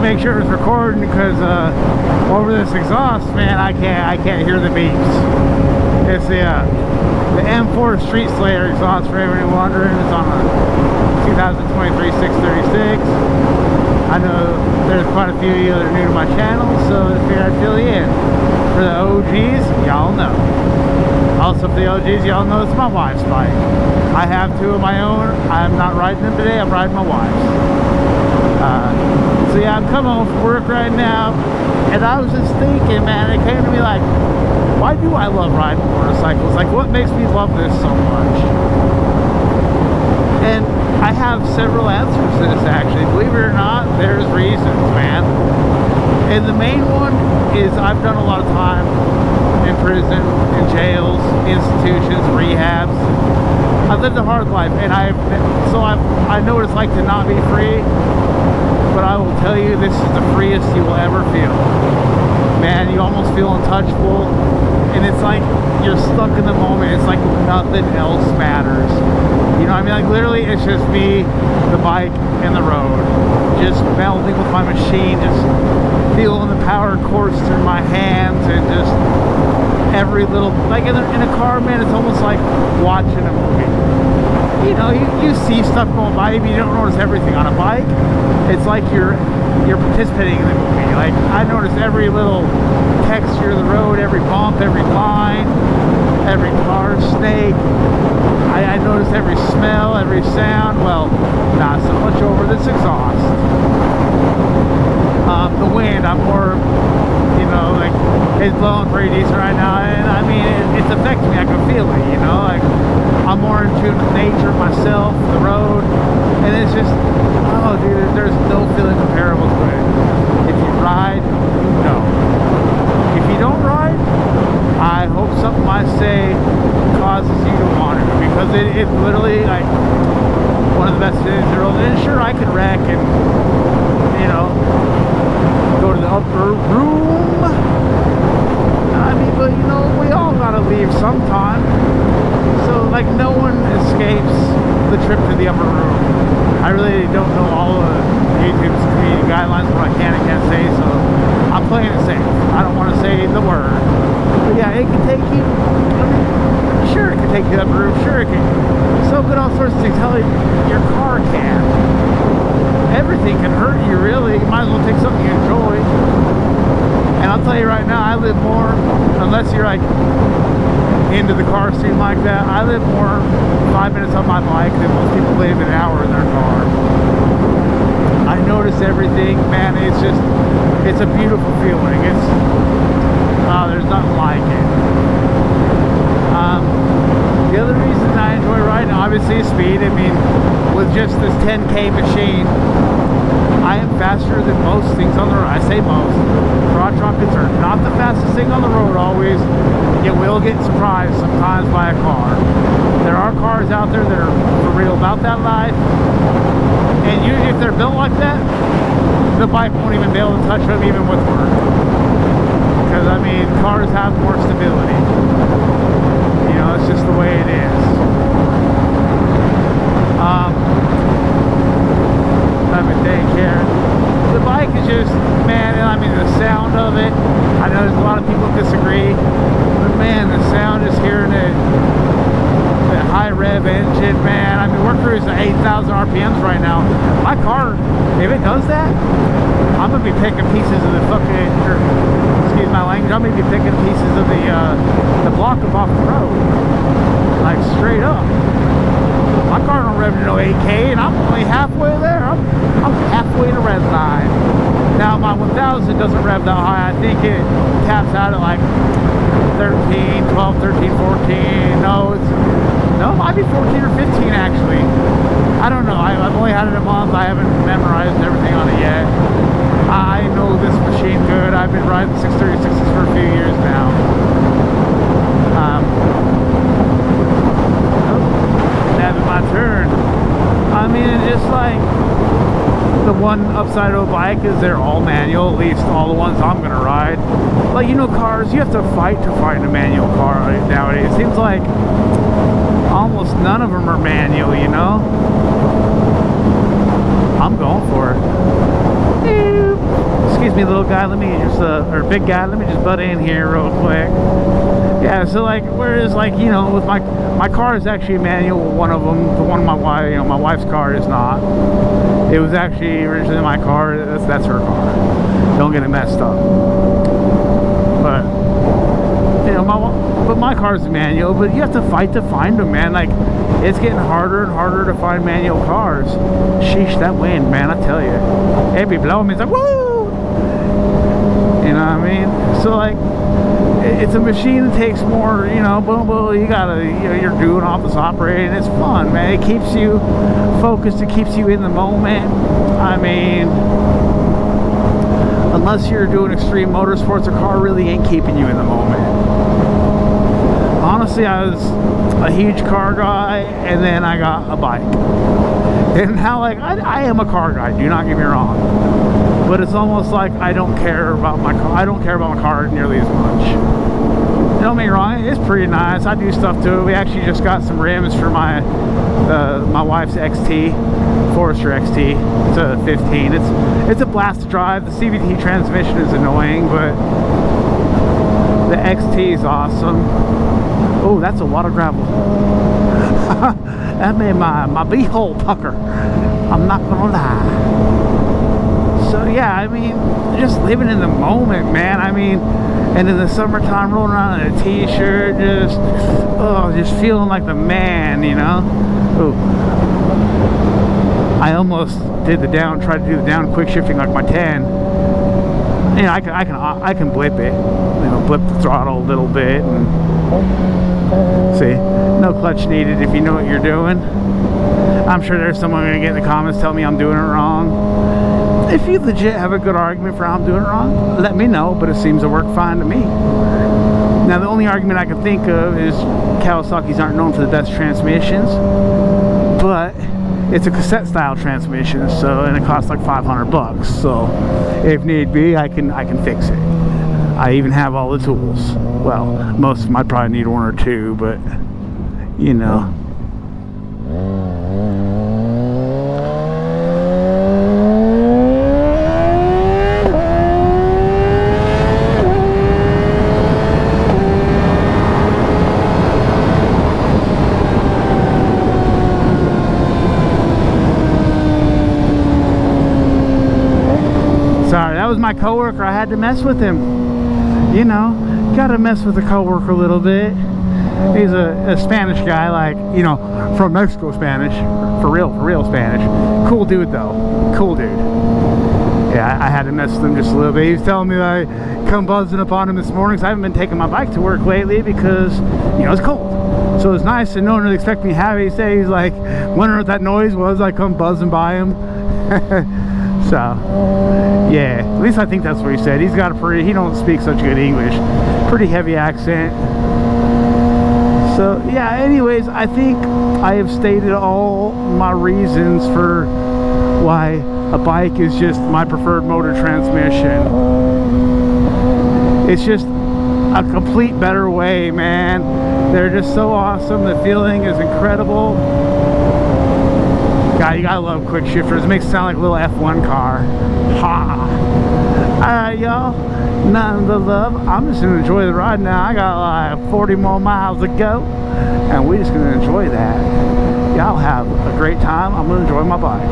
make sure it's recording because over this exhaust, man, I can't hear the beeps. It's the M4 Street Slayer exhaust for everyone wondering. It's on a 2023 636. I know there's quite a few of you that are new to my channel, so I figured I'd fill you in. For the OGs, y'all know. Also for the OGs, y'all know it's my wife's bike. I have two of my own. I'm not riding them today, I'm riding my wife's. So yeah, I'm coming home from work right now, and I was just thinking, man, it came to me like, why do I love riding motorcycles? Like, what makes me love this so much? And I have several answers to this, actually. Believe it or not, there's reasons, man. And the main one is I've done a lot of time in prison, in jails, institutions, rehabs. I've lived a hard life, and I know what it's like to not be free. But I will tell you, this is the freest you will ever feel. Man, you almost feel untouchable, and it's like you're stuck in the moment. It's like nothing else matters. You know what I mean? Like, literally, it's just me, the bike, and the road. Just melding with my machine, just feeling the power course through my hands, and just every little, like in a car, man, it's almost like watching a movie. You know, you see stuff going by, but you don't notice everything. On a bike, it's like you're participating in the movie. Like, I notice every little texture of the road, every bump, every line, every car snake. I notice every smell, every sound. Well, not so much over this exhaust. The wind, I'm more, you know, like, it's blowing pretty decent right now, and I mean, it's affecting me. I can feel it, you know, like, I'm more in tune with nature, myself, the road, and it's just, oh, dude, there's no feeling comparable to it. If you ride, you know. If you don't ride, I hope something I say causes you to want it, because it's literally, like, one of the best things in the world. And sure, I could wreck and, you know, go to the upper room. I mean, but, you know, we all gotta leave sometime. So, like, no one escapes the trip to the upper room. I really don't know all of YouTube's community guidelines, what I can and can't say, so I'm playing it safe. I don't want to say the word. But yeah, it can take you, I mean, sure it can take you to the upper room, sure it can. So good, all sorts of things. Hell, your car can. Everything can hurt you, really. You might as well take something you enjoy. And I'll tell you right now, I live more, unless you're like into the car scene like that, I live more 5 minutes on my bike than most people live an hour in their car. I notice everything, man. It's just, it's a beautiful feeling. It's, there's nothing like it. The other reason I enjoy riding, obviously, is speed. I mean, with just this 10K machine, I am faster than most things on the road. I say most. Quad-rockets are not the fastest thing on the road always. You will get surprised sometimes by a car. There are cars out there that are for real about that life. And usually if they're built like that, the bike won't even be able to touch them even with work. Because, I mean, cars have more stability. You know, it's just the way it is. Let me think here. The bike is just, man, I mean, the sound of it, I know there's a lot of people disagree, but man, the sound is hearing it, the high rev engine, man. I mean, we're cruising at 8,000 RPMs right now. My car, if it does that, I'm gonna be picking pieces of the fucking, excuse my language, I'm gonna be picking pieces of the block up off the road, like straight up. My car don't rev to no 8K, and I'm only halfway there. I'm halfway to red line. Now my 1000 doesn't rev that high. I think it taps out at like 13, 12, 13, 14. No, it might be 14 or 15 actually. I don't know. I've only had it a month. I haven't memorized everything on it yet. I know this machine good. I've been riding 636s for a few years now. Having my turn. I mean, it's just like the one upside of a bike is they're all manual, at least all the ones I'm gonna ride. Like, you know, cars, you have to fight in a manual car nowadays. It seems like almost none of them are manual, you know? I'm going for it. me, little guy, let me just, or big guy, let me just butt in here real quick. Yeah, so like, whereas like, you know, with my car is actually a manual, one of them, the one of my wife, you know, my wife's car is not. It was actually originally my car, that's her car. Don't get it messed up. But, you know, my car's a manual, but you have to fight to find them, man. Like, it's getting harder and harder to find manual cars. Sheesh, that wind, man, I tell you. It'd be blowing me, it's like, woo! You know what I mean? So, like, it's a machine that takes more, you know, boom, boom, you gotta, you know, you're doing office operating. It's fun, man. It keeps you focused, it keeps you in the moment. I mean, unless you're doing extreme motorsports, a car really ain't keeping you in the moment. Honestly, I was a huge car guy, and then I got a bike. And now, like, I am a car guy, do not get me wrong. But it's almost like I don't care about my car. I don't care about my car nearly as much. Don't get me wrong, it's pretty nice. I do stuff to it. We actually just got some rims for my wife's XT, Forester XT. It's a 15. It's a blast to drive. The CVT transmission is annoying, but the XT is awesome. Oh, that's a lot of gravel. That made my beehole pucker. I'm not gonna lie. So yeah, I mean, just living in the moment, man. I mean, and in the summertime, rolling around in a t-shirt, just feeling like the man, you know. Ooh. I almost did tried to do the down quick shifting like my 10. You know, I can blip it, you know, blip the throttle a little bit, and see, no clutch needed if you know what you're doing. I'm sure there's someone gonna get in the comments tell me I'm doing it wrong. If you legit have a good argument for how I'm doing it wrong, let me know, but it seems to work fine to me. Now, the only argument I can think of is Kawasaki's aren't known for the best transmissions, but it's a cassette style transmission, so, and it costs like 500 bucks. So if need be, I can fix it. I even have all the tools. Well, most of them I'd probably need one or two, but you know. Sorry, that was my coworker. I had to mess with him. You know, gotta mess with a coworker a little bit. He's a Spanish guy, like, you know, from Mexico Spanish, for real Spanish. Cool dude though, cool dude. Yeah, I had to mess with him just a little bit. He was telling me that I come buzzing up on him this morning, so I haven't been taking my bike to work lately because, you know, it's cold. So it's nice, and no one really expected me to have it. He said he's like wondering what that noise was. I come buzzing by him. So, yeah, at least I think that's what he said. He's got he don't speak such good English. Pretty heavy accent. So, yeah, anyways, I think I have stated all my reasons for why a bike is just my preferred mode of transmission. It's just a complete better way, man. They're just so awesome. The feeling is incredible. God, you gotta love quick shifters. It makes it sound like a little F1 car. Ha! Alright, y'all. Nothing but love. I'm just gonna enjoy the ride now. I got like 40 more miles to go, and we're just gonna enjoy that. Y'all have a great time. I'm gonna enjoy my bike.